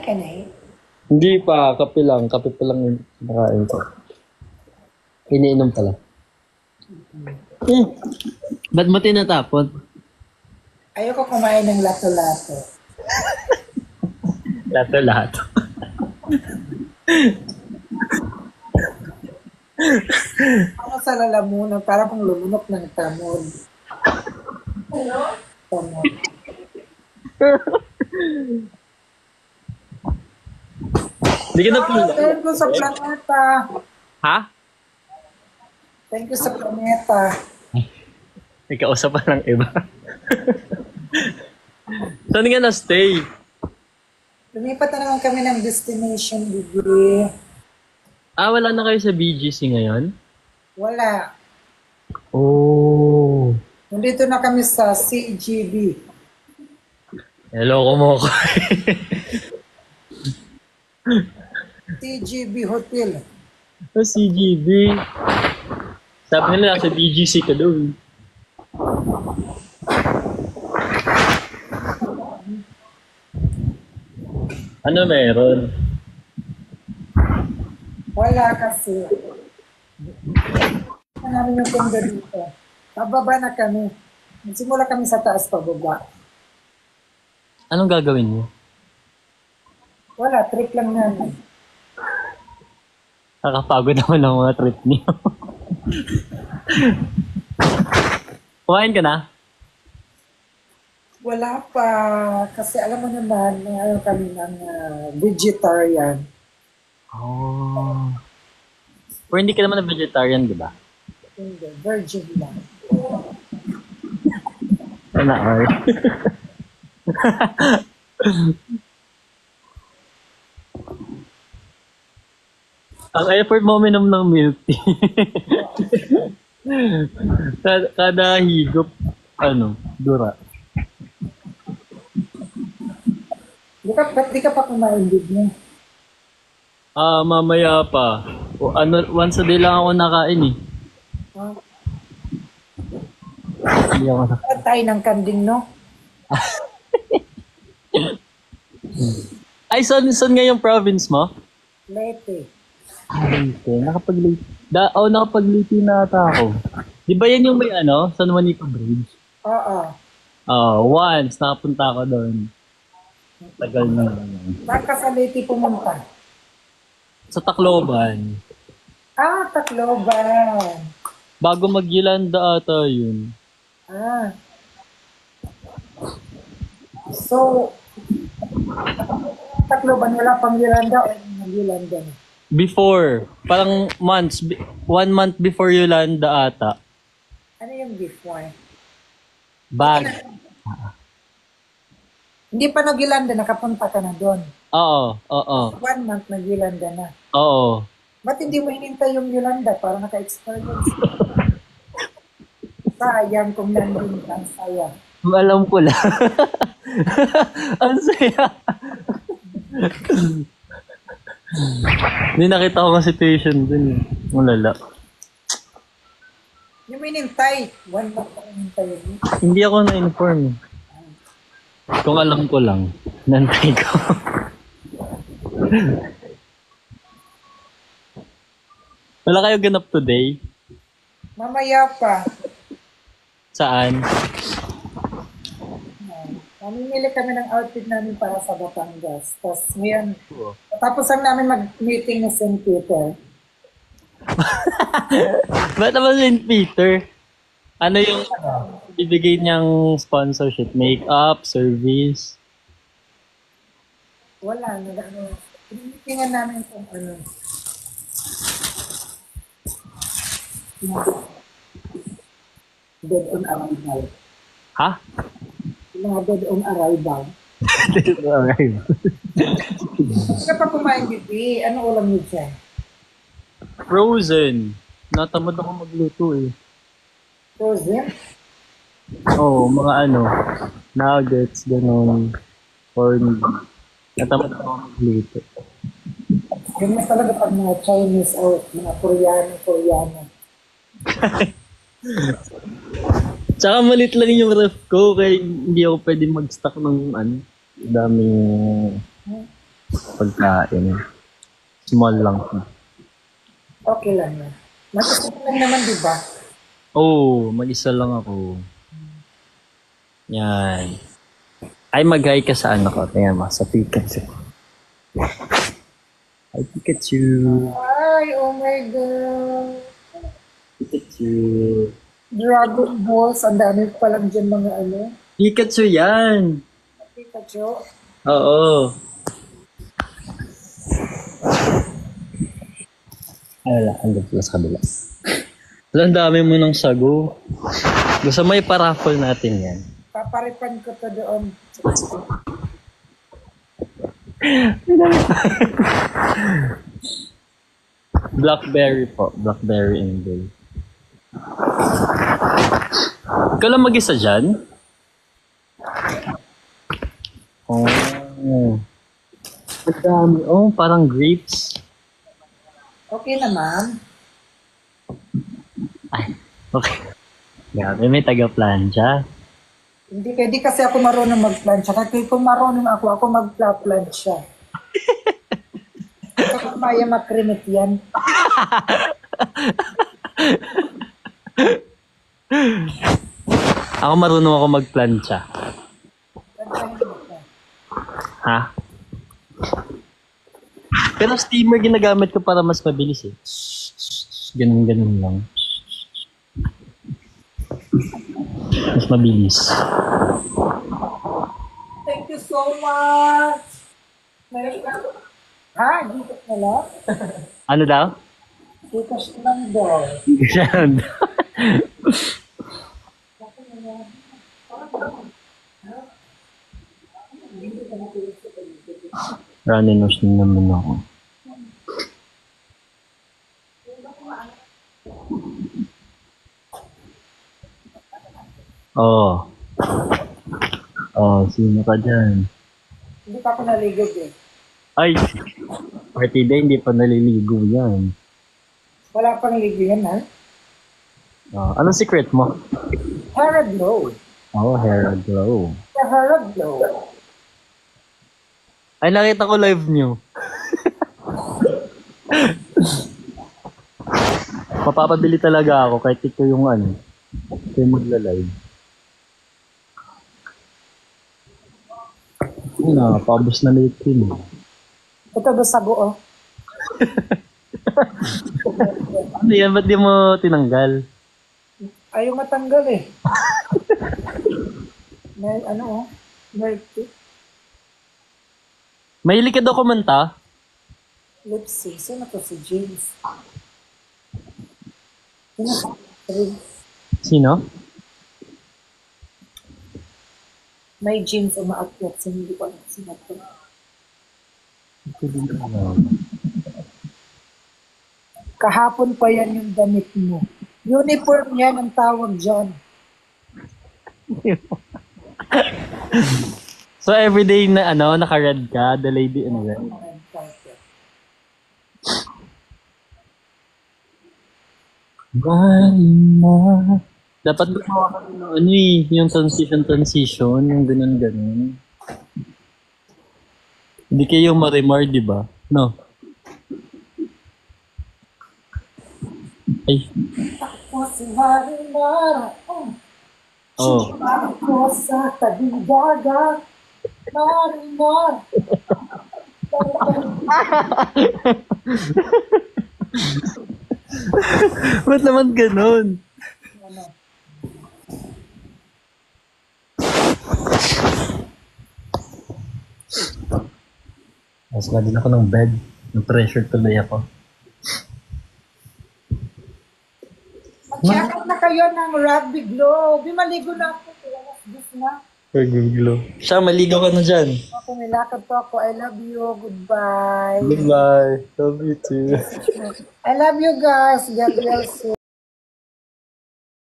ka na eh. Hindi pa, kape lang. Kape pa lang yung nakain ko. Iniinom pala. Ba't mo tinatapon? Ayoko kumain ng lato-lato. Lato-lato. Ako sa lalamunan, para kung lumunok ng tamod. Tamod. Hindi ka na pila. Thank you sa planeta. Ha? Thank you sa planeta. May kausap pa lang iba. Saan nga na-stay? Lumipat na naman kami ng destination, Bibi. Ah, wala na kayo sa BGC ngayon? Wala. Oh. Nandito na kami sa CGB. Hello ko mo ko. CGB Hotel. Sa CGB. Sabi nila nasa BGC ka daw. Ano meron? Wala kasi. Ano namin yung kondo dito. Pababa na kami. Nagsimula kami sa taas pababa. Anong gagawin mo? Wala, trip lang namin. Nakakapagod naman ang mga trip niyo. Kumain ka na? Wala pa. Kasi alam mo naman, ayaw kami ng vegetarian. Oh. Pero hindi ka naman na vegetarian, di ba? Hindi, virgin lang. Ano, or? Ang effort mo minom ng milk tea. kada higop, dura. Ba't di ka pa kumain din mo? Ah, mamaya pa. O, once a day lang ako nakain eh. Huh? Hindi ako nakain. Ba't tayo ng kanding, no? Ay, saan nga yung province mo? Leyte. Leyte. Nakapag-Leyte. Nakapag-Leyte na ata ako. Di ba yan yung may San Juanito Bridge? Oo. Once, nakapunta ako doon. Tagal na. Saan ka sa Leyte pumunta? Sa Tacloban. Ah, Tacloban. Bago mag-Yolanda ata yun. Ah. So, Tacloban, wala pang Yolanda o nag-Yolanda na? Before. Parang months. 1 month before Yolanda ata. Ano yung before? Bag. Hindi pa nag-Yolanda, nakapunta ka na doon. Oo. 1 month nag-Yolanda na. Oo. Ba't hindi mo hinintay yung Yolanda para naka-experience? Sayang kung nandun ka, sayang. Alam ko lang. Ang saya. Hindi nakita ko ang situation dun eh. Malala. Hindi mo hinintay. 1 month ka hinintay yun. Hindi ako na-inform. Kung alam ko lang, nantay ko. Wala kayo ganap today? Mamaya pa. Saan? Mamimili kami ng outfit namin para sa Batangas. Tapos ngayon, tapos lang namin mag-meeting na St. Peter. Ba't naman St. Peter? Ano yung ibigay niyang sponsorship? Make-up, service? Wala. Tinitingan namin kung ano. Dead on arrival. Ha? Yung mga dead on arrival. Okay. Kapag kumain bibi, ano ulam niyo dyan? Frozen. Natamad ako magluto eh. Frozen? Oo, mga nuggets, gano'n. Corn. Natamad ako magluto. Ganyan talaga pag mga Chinese o mga Koreano. Tsaka malit lang yung ref ko, kaya hindi ako pwede mag-stock ng daming Pagkain. Small lang. Okay lang na. Mag-isa lang naman, di ba? Oh, mag-isa lang ako. Yan. Ay, mag-hi ka sa ano ko. Tingnan mo, sa Pikachu. Hi, Pikachu. Ay, oh my God. Pikachu. Dragon Balls, ang dami pa lang dyan mga ano. Pikachu yan. Pikachu. Oo. Ay, wala. Andun pala sa kabila. Wala, ang dami mo ng sago. Gusto mo iparaffle natin yan. Paparipan ko to doon. Blackberry po. Blackberry and gold. Ikaw lang mag-isa dyan? Oh. Ang dami. Oh, parang grapes. Okay naman. Ay, okay. Grabe, may taga-plancha. Hindi kasi ako marunong mag-plancha. Kasi kung marunong ako mag-plancha. Ito maya makrimit yan. Ako marunong ako mag-plancha. Ha? Pero steamer ginagamit ko para mas mabilis eh. Ganun lang. Mas mabilis. Thank you so much. Ha? Dito na lang? Ano daw? Dito lang daw. Yan. Running nose na naman ako. Oh. Oh, sino ka dyan? Hindi pa ako naligod eh. Ay! Partida, hindi pa naliligo yan. Wala pang ligo yan ha? Oh, anong secret mo? Hair glow. Oh, hair glow. The hair glow. Ay, nakita ko live nyo. Mapapabili talaga ako kahit ito yung ano. Ito yung magla-live. Ano, paubos na late yun. Ito do sago oh. Ano yan? Ba't di mo tinanggal? Ayaw matanggal eh. May ano oh. May Mahilig ka daw kumanta? lipsy. Sino to si James? Sino? May James umaakyat. Hindi ko alam sino to. Kahapon pa yan yung damit mo. Uniform yan ang tawag dyan. So everyday na ano, naka-red ka, the lady in red. Bye. Dapat gumawa ka ng ano eh, yung transition, yung ganun-ganun. Hindi kayo marimar, di ba? No? Ay. Ako si Marimar. Oh. Ako sa tabing dagat. Marimar. Ba't naman ganun? Mas na din ako ng bed. Na-pressure tuloy ako. Mag-check out na kayo ng Rugby Globe. Maligo na ako. This na. Pag-glow. Siya, maligaw ka na dyan. Ako, nilakad po ako. I love you. Goodbye. Goodbye. Love you too. I love you guys. God bless you.